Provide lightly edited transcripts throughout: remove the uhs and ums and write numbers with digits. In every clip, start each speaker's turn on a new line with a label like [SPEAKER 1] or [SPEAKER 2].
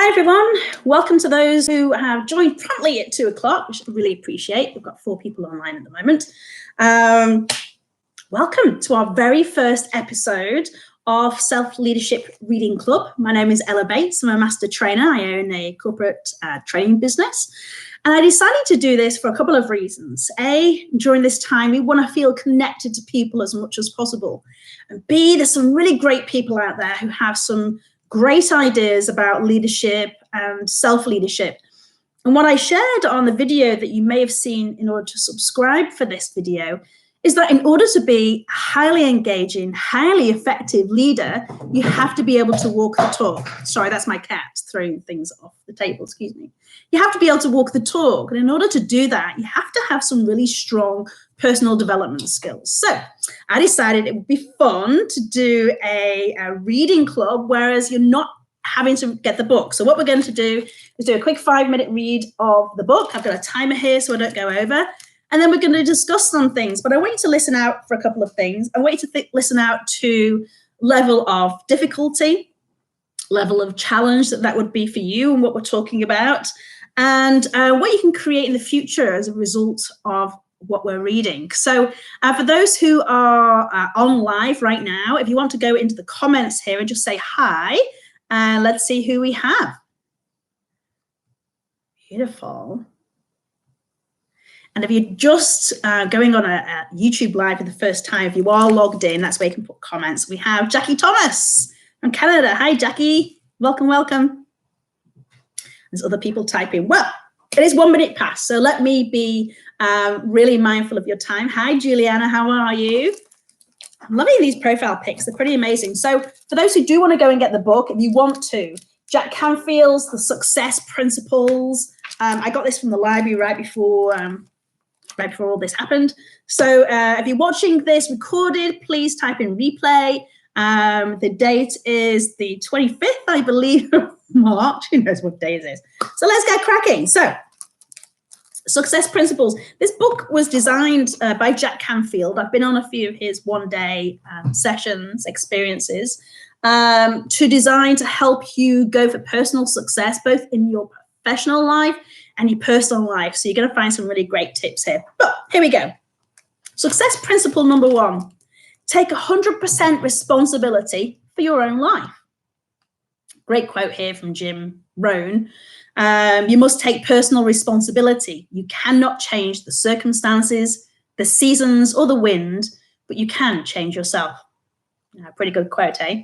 [SPEAKER 1] Hi everyone, welcome to those who have joined promptly at 2 o'clock, which I really appreciate. We've got 4 people online at the moment. Welcome to our very first episode of Self-Leadership Reading Club. My name is Ella Bates. I'm a master trainer. I own a corporate training business. And I decided to do this for a couple of reasons. A, during this time, we want to feel connected to people as much as possible. And B, there's some really great people out there who have some great ideas about leadership and self-leadership. And what I shared on the video that you may have seen in order to subscribe for this video is that in order to be a highly engaging, highly effective leader, you have to be able to walk the talk. Sorry, that's my cat throwing things off the table, excuse me. You have to be able to walk the talk. And in order to do that, you have to have some really strong personal development skills. So I decided it would be fun to do a reading club, whereas you're not having to get the book. So what we're going to do is do a quick 5-minute read of the book. I've got a timer here so I don't go over. And then we're going to discuss some things, but I want you to listen out for a couple of things. I want you to listen out to level of difficulty, level of challenge that would be for you and what we're talking about, and what you can create in the future as a result of what we're reading. So for those who are on live right now, if you want to go into the comments here and just say hi, and let's see who we have. Beautiful. And if you're just going on a YouTube Live for the first time, if you are logged in, that's where you can put comments. We have Jackie Thomas from Canada. Hi, Jackie. Welcome, welcome. There's other people typing. Well, it is 1 minute past, so let me be really mindful of your time. Hi, Juliana. How are you? I'm loving these profile pics. They're pretty amazing. So for those who do want to go and get the book, if you want to, Jack Canfield's The Success Principles. I got this from the library right before all this happened. So if you're watching this recorded, please type in replay. The date is the 25th, I believe, of March. Who knows what day it is? So let's get cracking. So Success Principles. This book was designed by Jack Canfield. I've been on a few of his one-day sessions, experiences, to design to help you go for personal success, both in your professional life and your personal life. So you're going to find some really great tips here. But here we go. Success principle number 1, take 100% responsibility for your own life. Great quote here from Jim Rohn. You must take personal responsibility. You cannot change the circumstances, the seasons, or the wind, but you can change yourself. Pretty good quote, eh?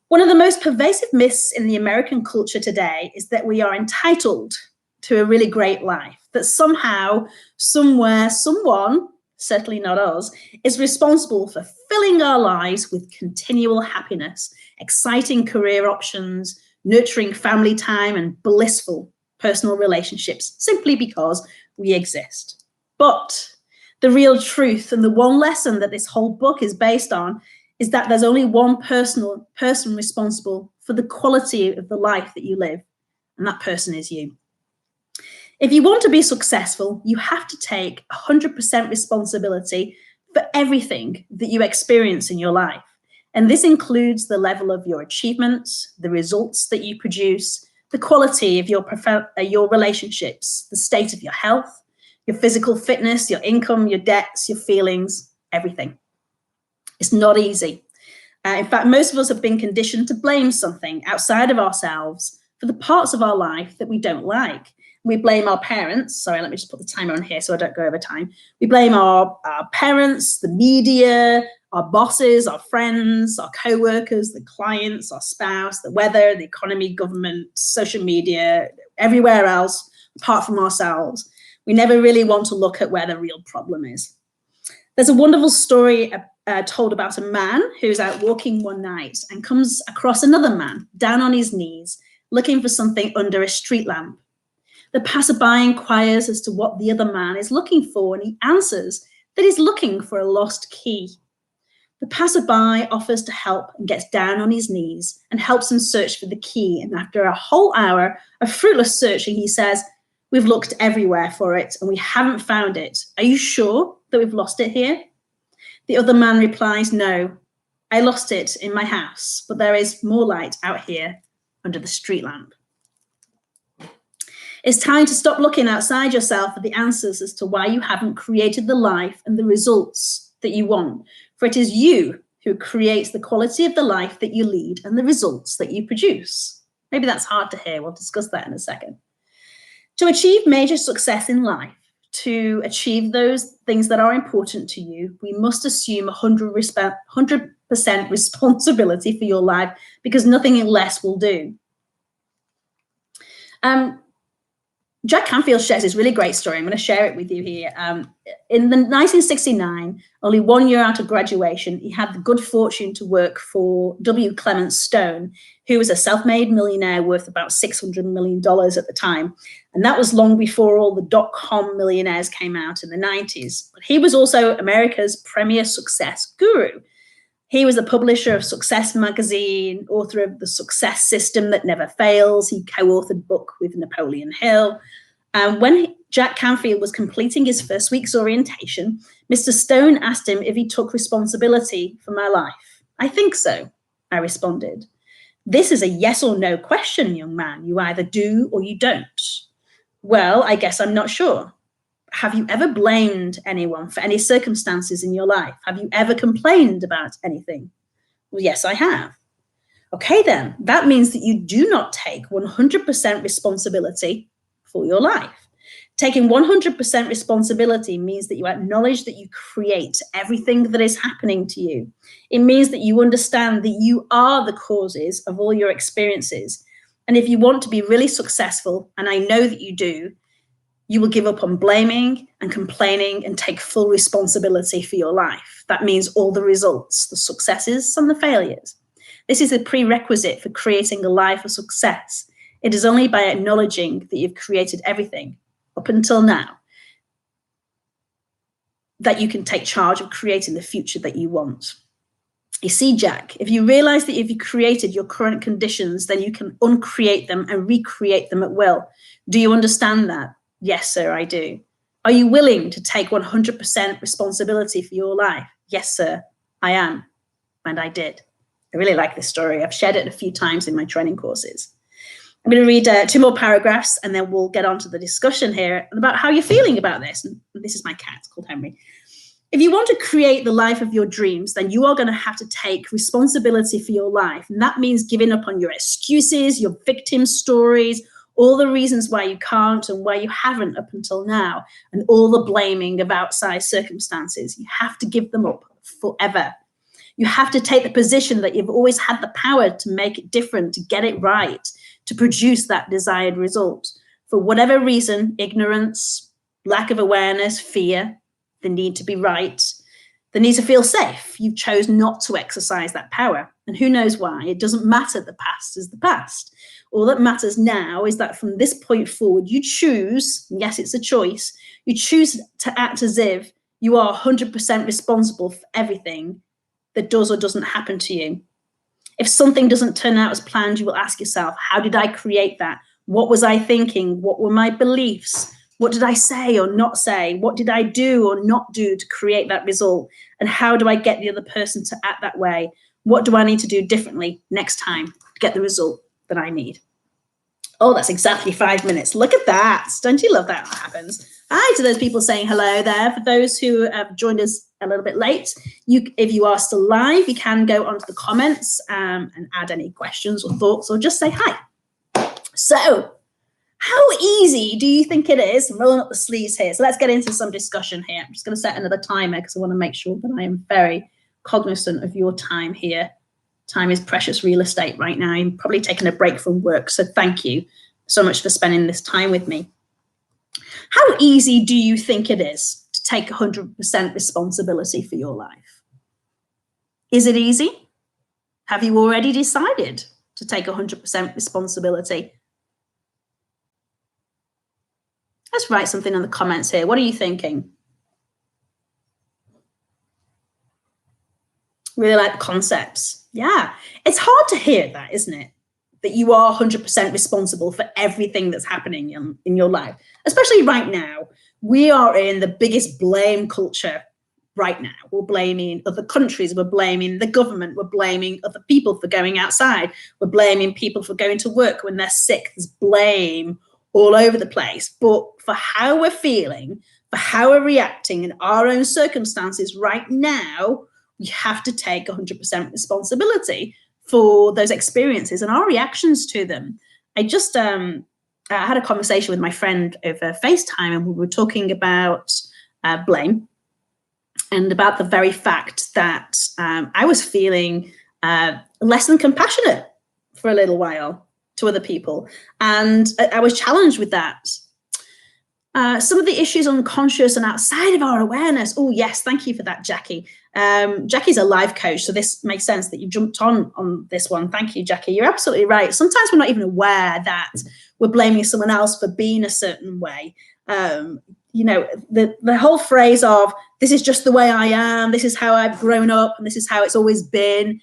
[SPEAKER 1] One of the most pervasive myths in the American culture today is that we are entitled to a really great life, that somehow, somewhere, someone, certainly not us, is responsible for filling our lives with continual happiness, exciting career options, nurturing family time, and blissful personal relationships, simply because we exist. But the real truth, and the one lesson that this whole book is based on, is that there's only one person responsible for the quality of the life that you live, and that person is you. If you want to be successful, you have to take 100% responsibility for everything that you experience in your life. And this includes the level of your achievements, the results that you produce, the quality of your relationships, the state of your health, your physical fitness, your income, your debts, your feelings, everything. It's not easy. In fact, most of us have been conditioned to blame something outside of ourselves for the parts of our life that we don't like. We blame our parents. Sorry, let me just put the timer on here so I don't go over time. We blame our parents, the media, our bosses, our friends, our co-workers, the clients, our spouse, the weather, the economy, government, social media, everywhere else apart from ourselves. We never really want to look at where the real problem is. There's a wonderful story told about a man who's out walking one night and comes across another man down on his knees looking for something under a street lamp. The passerby inquires as to what the other man is looking for, and he answers that he's looking for a lost key. The passerby offers to help and gets down on his knees and helps him search for the key. And after a whole hour of fruitless searching, he says, "We've looked everywhere for it and we haven't found it. Are you sure that we've lost it here?" The other man replies, "No, I lost it in my house, but there is more light out here under the street lamp." It's time to stop looking outside yourself for the answers as to why you haven't created the life and the results that you want. For it is you who creates the quality of the life that you lead and the results that you produce. Maybe that's hard to hear. We'll discuss that in a second. To achieve major success in life, to achieve those things that are important to you, we must assume 100% responsibility for your life, because nothing less will do. Jack Canfield shares this really great story. I'm going to share it with you here. In 1969, only 1 year out of graduation, he had the good fortune to work for W. Clement Stone, who was a self-made millionaire worth about $600 million at the time. And that was long before all the dot-com millionaires came out in the 90s. But he was also America's premier success guru. He was the publisher of Success Magazine, author of The Success System That Never Fails. He co-authored a book with Napoleon Hill. And when Jack Canfield was completing his first week's orientation, Mr. Stone asked him if he took responsibility for my life. I think so, I responded. This is a yes or no question, young man. You either do or you don't. Well, I guess I'm not sure. Have you ever blamed anyone for any circumstances in your life? Have you ever complained about anything? Well, yes, I have. Okay, then, that means that you do not take 100% responsibility for your life. Taking 100% responsibility means that you acknowledge that you create everything that is happening to you. It means that you understand that you are the causes of all your experiences. And if you want to be really successful, and I know that you do, you will give up on blaming and complaining and take full responsibility for your life. That means all the results, the successes and the failures. This is a prerequisite for creating a life of success. It is only by acknowledging that you've created everything up until now that you can take charge of creating the future that you want. You see, Jack, if you realize that if you created your current conditions, then you can uncreate them and recreate them at will. Do you understand that? Yes, sir, I do. Are you willing to take 100% responsibility for your life? Yes, sir, I am. And I did. I really like this story. I've shared it a few times in my training courses. I'm going to read 2 more paragraphs, and then we'll get on to the discussion here about how you're feeling about this. And this is my cat called Henry. If you want to create the life of your dreams, then you are going to have to take responsibility for your life. And that means giving up on your excuses, your victim stories, all the reasons why you can't and why you haven't up until now, and all the blaming of outside circumstances. You have to give them up forever. You have to take the position that you've always had the power to make it different, to get it right, to produce that desired result. For whatever reason, ignorance, lack of awareness, fear, the need to be right, the need to feel safe, you chose not to exercise that power. And who knows why? It doesn't matter. The past is the past. All that matters now is that from this point forward, you choose, yes, it's a choice, you choose to act as if you are 100% responsible for everything that does or doesn't happen to you. If something doesn't turn out as planned, you will ask yourself, how did I create that? What was I thinking? What were my beliefs? What did I say or not say? What did I do or not do to create that result? And how do I get the other person to act that way? What do I need to do differently next time to get the result that I need? Oh, that's exactly 5 minutes. Look at that. Don't you love that when it happens? Hi to those people saying hello there. For those who have joined us a little bit late, if you are still live, you can go onto the comments and add any questions or thoughts or just say hi. So, how easy do you think it is? I'm rolling up the sleeves here. So let's get into some discussion here. I'm just going to set another timer because I want to make sure that I am very cognizant of your time here. Time is precious real estate right now. I'm probably taking a break from work. So thank you so much for spending this time with me. How easy do you think it is to take 100% responsibility for your life? Is it easy? Have you already decided to take 100% responsibility? Let's write something in the comments here. What are you thinking? Really like the concepts. Yeah, it's hard to hear that, isn't it? That you are 100% responsible for everything that's happening in your life, especially right now. We are in the biggest blame culture right now. We're blaming other countries. We're blaming the government. We're blaming other people for going outside. We're blaming people for going to work when they're sick. There's blame all over the place. But for how we're feeling, for how we're reacting in our own circumstances right now, we have to take 100% responsibility for those experiences and our reactions to them. I just I had a conversation with my friend over FaceTime, and we were talking about blame and about the very fact that I was feeling less than compassionate for a little while to other people. And I was challenged with that. Some of the issues unconscious and outside of our awareness. Oh, yes, thank you for that, Jackie. Jackie's a life coach, so this makes sense that you jumped on this one. Thank you, Jackie. You're absolutely right. Sometimes we're not even aware that we're blaming someone else for being a certain way. You know, the whole phrase of this is just the way I am, this is how I've grown up, and this is how it's always been,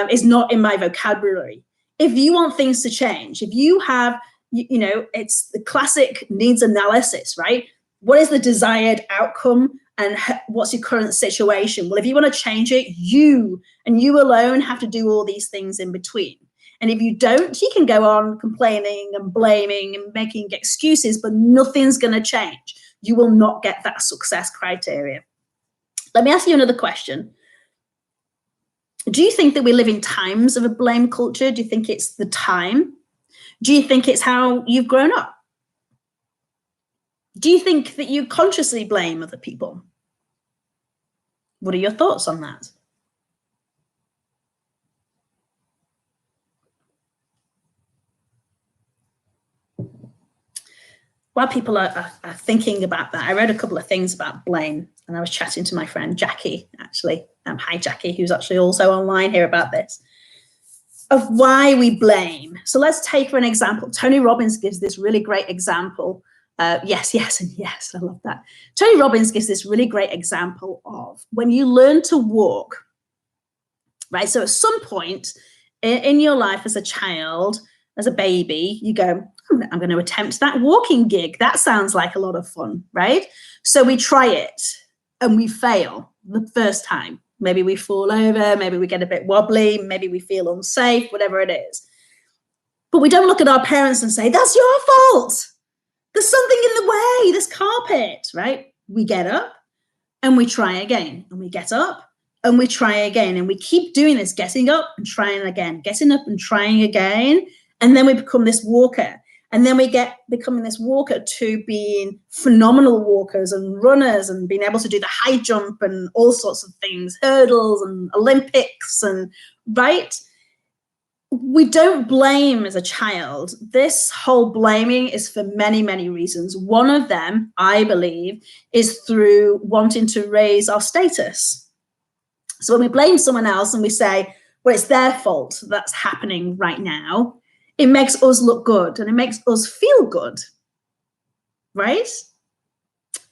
[SPEAKER 1] is not in my vocabulary. If you want things to change, if you have, you know, it's the classic needs analysis, right? What is the desired outcome and what's your current situation? Well, if you want to change it, you and you alone have to do all these things in between. And if you don't, you can go on complaining and blaming and making excuses, but nothing's going to change. You will not get that success criteria. Let me ask you another question. Do you think that we live in times of a blame culture? Do you think it's the time? Do you think it's how you've grown up? Do you think that you consciously blame other people? What are your thoughts on that? While people are thinking about that, I read a couple of things about blame, and I was chatting to my friend Jackie, actually. Hi, Jackie, who's actually also online here about this, of why we blame. So let's take for an example. Tony Robbins gives this really great example. Yes, and yes, I love that. Tony Robbins gives this really great example of when you learn to walk, right? So at some point in your life as a child, as a baby, you go, I'm going to attempt that walking gig. That sounds like a lot of fun, right? So we try it and we fail the first time. Maybe we fall over, maybe we get a bit wobbly, maybe we feel unsafe, whatever it is. But we don't look at our parents and say, that's your fault. There's something in the way, this carpet, right? We get up and we try again, and we get up and we try again. And we keep doing this, getting up and trying again, getting up and trying again. And then we become this walker. And then we becoming this walker to being phenomenal walkers and runners and being able to do the high jump and all sorts of things, hurdles and Olympics, and right? We don't blame as a child. This whole blaming is for many, many reasons. One of them, I believe, is through wanting to raise our status. So when we blame someone else and we say, well, it's their fault that's happening right now, it makes us look good and it makes us feel good, right?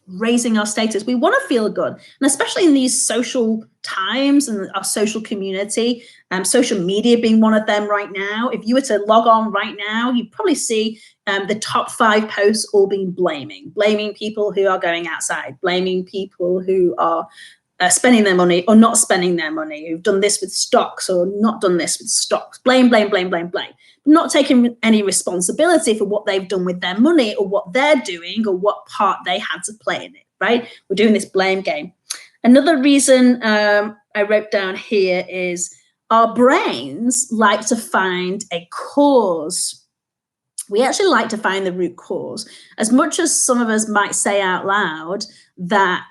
[SPEAKER 1] Raising our status. We want to feel good. And especially in these social times and our social community, social media being one of them right now. If you were to log on right now, you'd probably see the top 5 posts all being blaming people who are going outside, blaming people who are spending their money or not spending their money, who've done this with stocks or not done this with stocks. Blame. Not taking any responsibility for what they've done with their money or what they're doing or what part they had to play in it, right? We're doing this blame game. Another reason I wrote down here is our brains like to find a cause. We actually like to find the root cause. As much as some of us might say out loud that,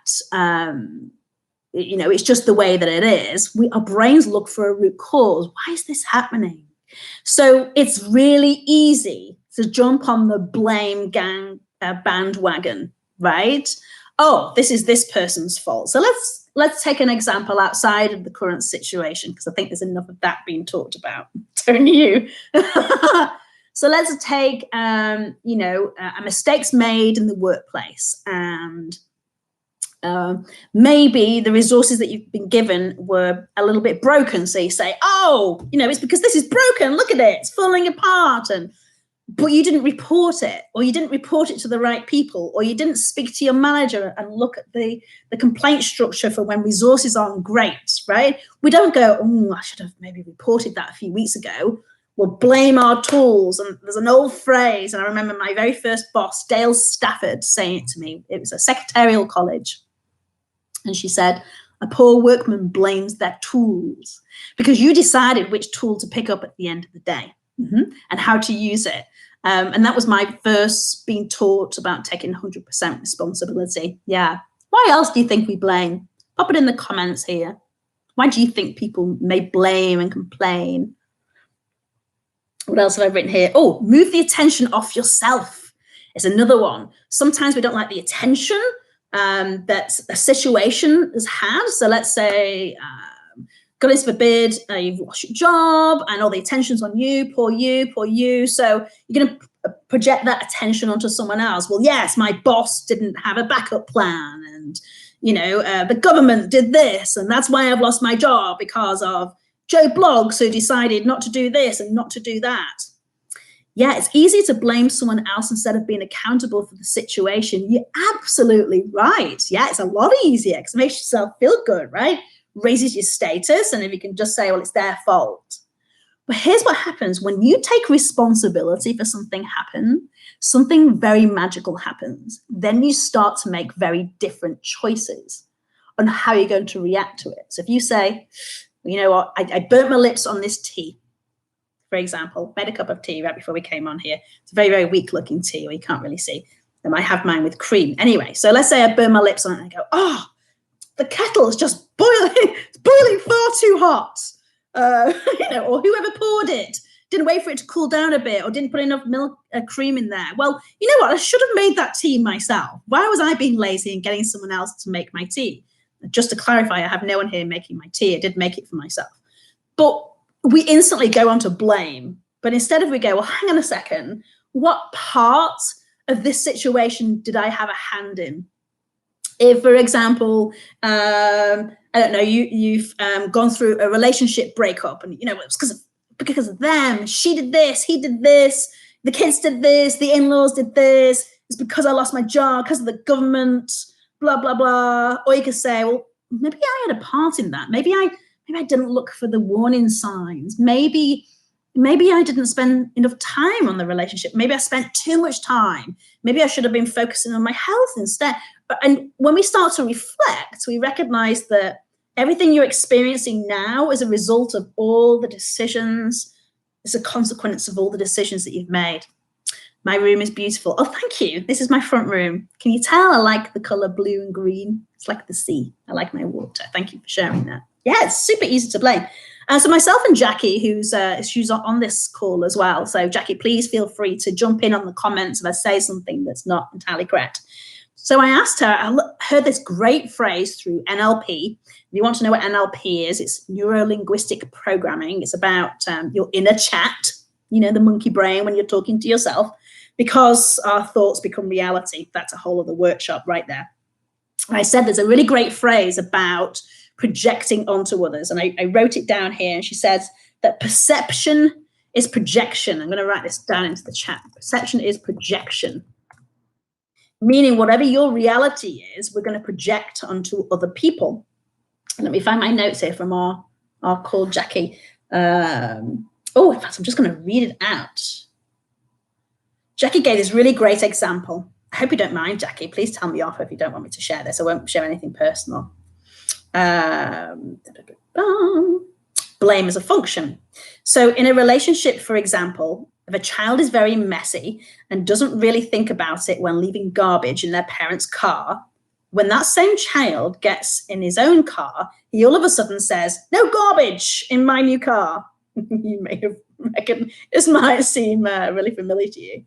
[SPEAKER 1] you know, it's just the way that it is, our brains look for a root cause. Why is this happening? So it's really easy to jump on the blame bandwagon, right? Oh, this is this person's fault. So let's take an example outside of the current situation, because I think there's enough of that being talked about. Turn you. So let's take, you know, a mistake's made in the workplace, and maybe the resources that you've been given were a little bit broken. So you say, oh, you know, it's because this is broken. Look at it. It's falling apart. But you didn't report it, or you didn't report it to the right people, or you didn't speak to your manager and look at the complaint structure for when resources aren't great, right? We don't go, oh, I should have maybe reported that a few weeks ago. we'll blame our tools. And there's an old phrase, and I remember my very first boss, Dale Stafford, saying it to me. It was a secretarial college. And she said, a poor workman blames their tools, because you decided which tool to pick up at the end of the day and how to use it. And that was my first being taught about taking 100% responsibility. Yeah. Why else do you think we blame? Pop it in the comments here. Why do you think people may blame and complain? What else have I written here? Oh, move the attention off yourself is another one. Sometimes we don't like the attention that a situation has had. So let's say, God forbid, you've lost your job and all the attention's on you, poor you, poor you. So you're going to project that attention onto someone else. Well, yes, my boss didn't have a backup plan, and the government did this, and that's why I've lost my job, because of Joe Bloggs, who decided not to do this and not to do that. Yeah, it's easy to blame someone else instead of being accountable for the situation. You're absolutely right. Yeah, it's a lot easier because it makes yourself feel good, right? Raises your status. And if you can just say, well, it's their fault. But here's what happens when you take responsibility for something happen, something very magical happens. Then you start to make very different choices on how you're going to react to it. So if you say, you know what, I burnt my lips on this tea, for example, made a cup of tea right before we came on here. It's a very, very weak looking tea where you can't really see. I have mine with cream. Anyway, so let's say I burn my lips on it and I go, oh, the kettle is just boiling. It's boiling far too hot. Or whoever poured it didn't wait for it to cool down a bit or didn't put enough milk, cream in there. Well, you know what? I should have made that tea myself. Why was I being lazy and getting someone else to make my tea? Just to clarify, I have no one here making my tea. I did make it for myself. But we instantly go on to blame. But instead of we go, well, hang on a second, what part of this situation did I have a hand in? If, for example, I don't know, you've gone through a relationship breakup and, it was because of them. She did this, he did this, the kids did this, the in-laws did this. It's because I lost my job, because of the government, blah, blah, blah. Or you could say, well, maybe I had a part in that. Maybe I didn't look for the warning signs. Maybe I didn't spend enough time on the relationship. Maybe I spent too much time. Maybe I should have been focusing on my health instead. And when we start to reflect, we recognize that everything you're experiencing now is a result of all the decisions. It's a consequence of all the decisions that you've made. My room is beautiful. Oh, thank you. This is my front room. Can you tell I like the color blue and green? It's like the sea. I like my water. Thank you for sharing that. Yeah, it's super easy to blame. So myself and Jackie, she's on this call as well. So Jackie, please feel free to jump in on the comments if I say something that's not entirely correct. So I asked her, I heard this great phrase through NLP. If you want to know what NLP is, it's neuro-linguistic programming. It's about your inner chat, the monkey brain when you're talking to yourself, because our thoughts become reality. That's a whole other workshop right there. I said there's a really great phrase about projecting onto others. And I wrote it down here. And she says that perception is projection. I'm going to write this down into the chat. Perception is projection. Meaning whatever your reality is, we're going to project onto other people. And let me find my notes here from our call, Jackie. In fact, I'm just going to read it out. Jackie gave this really great example. I hope you don't mind, Jackie. Please tell me off if you don't want me to share this. I won't share anything personal. Blame as a function. So in a relationship, for example, if a child is very messy and doesn't really think about it when leaving garbage in their parents' car, when that same child gets in his own car, he all of a sudden says, no garbage in my new car. You may have reckoned this might seem really familiar to you.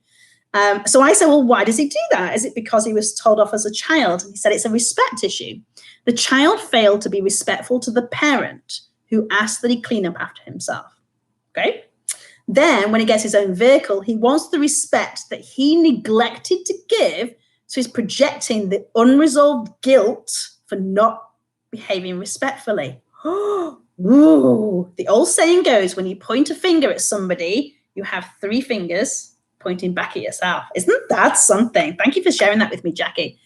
[SPEAKER 1] So I said, well, why does he do that? Is it because he was told off as a child? And he said it's a respect issue. The child failed to be respectful to the parent who asked that he clean up after himself. Okay. Then when he gets his own vehicle, he wants the respect that he neglected to give. So he's projecting the unresolved guilt for not behaving respectfully. Ooh. The old saying goes, when you point a finger at somebody, you have 3 fingers pointing back at yourself. Isn't that something? Thank you for sharing that with me, Jackie.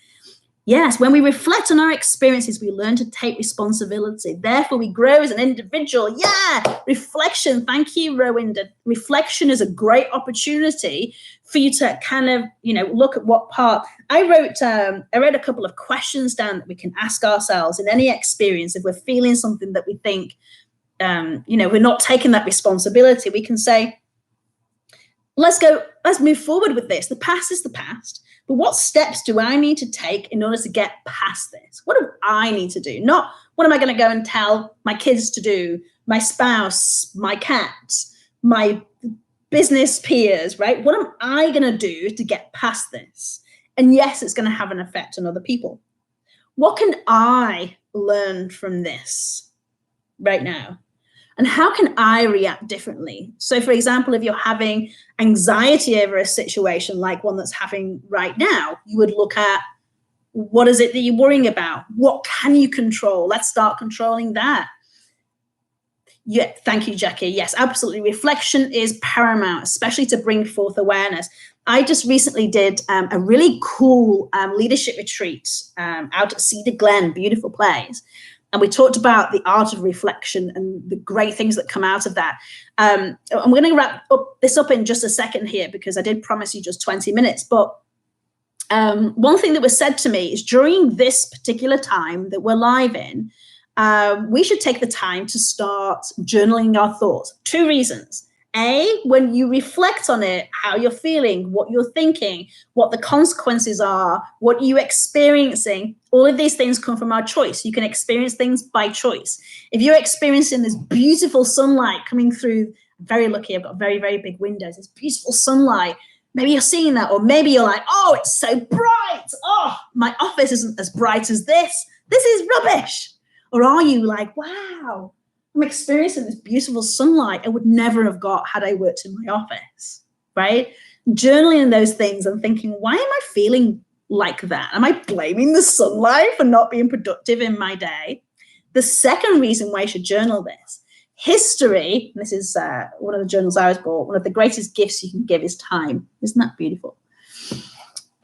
[SPEAKER 1] Yes, when we reflect on our experiences, we learn to take responsibility. Therefore, we grow as an individual. Yeah, reflection. Thank you, Rowinda. Reflection is a great opportunity for you to kind of, look at what part. I wrote a couple of questions down that we can ask ourselves in any experience. If we're feeling something that we think, we're not taking that responsibility, we can say, let's move forward with this. The past is the past. But what steps do I need to take in order to get past this? What do I need to do? Not what am I going to go and tell my kids to do, my spouse, my cat, my business peers, right? What am I going to do to get past this? And yes, it's going to have an effect on other people. What can I learn from this right now? And how can I react differently? So, for example, if you're having anxiety over a situation like one that's happening right now, you would look at what is it that you're worrying about? What can you control? Let's start controlling that. Yeah, thank you, Jackie. Yes, absolutely. Reflection is paramount, especially to bring forth awareness. I just recently did a really cool leadership retreat out at Cedar Glen, beautiful place. And we talked about the art of reflection and the great things that come out of that. I'm going to wrap this up in just a second here because I did promise you just 20 minutes. But one thing that was said to me is during this particular time that we're live in, we should take the time to start journaling our thoughts. 2 reasons. A, when you reflect on it, how you're feeling, what you're thinking, what the consequences are, what you're experiencing, all of these things come from our choice. You can experience things by choice. If you're experiencing this beautiful sunlight coming through, I'm very lucky, I've got very, very big windows, this beautiful sunlight, maybe you're seeing that, or maybe you're like, oh, it's so bright. Oh, my office isn't as bright as this. This is rubbish. Or are you like, wow, I'm experiencing this beautiful sunlight I would never have got had I worked in my office, right? Journaling those things and thinking, why am I feeling like that? Am I blaming the sunlight for not being productive in my day? The second reason why you should journal this, history, and this is one of the journals I was bought, one of the greatest gifts you can give is time. Isn't that beautiful?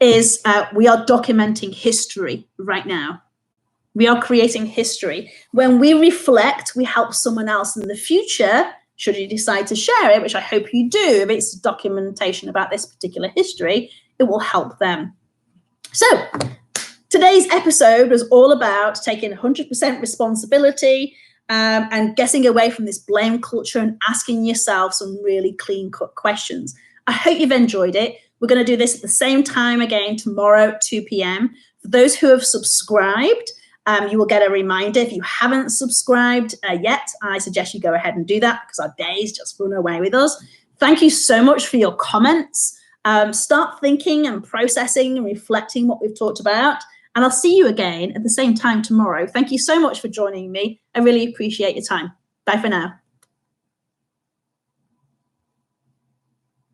[SPEAKER 1] Is we are documenting history right now. We are creating history. When we reflect, we help someone else in the future, should you decide to share it, which I hope you do. If it's documentation about this particular history, it will help them. So today's episode was all about taking 100% responsibility and getting away from this blame culture and asking yourself some really clean-cut questions. I hope you've enjoyed it. We're going to do this at the same time again tomorrow at 2 p.m. For those who have subscribed, you will get a reminder. If you haven't subscribed yet, I suggest you go ahead and do that because our days just run away with us. Thank you so much for your comments. Start thinking and processing and reflecting what we've talked about. And I'll see you again at the same time tomorrow. Thank you so much for joining me. I really appreciate your time. Bye for now.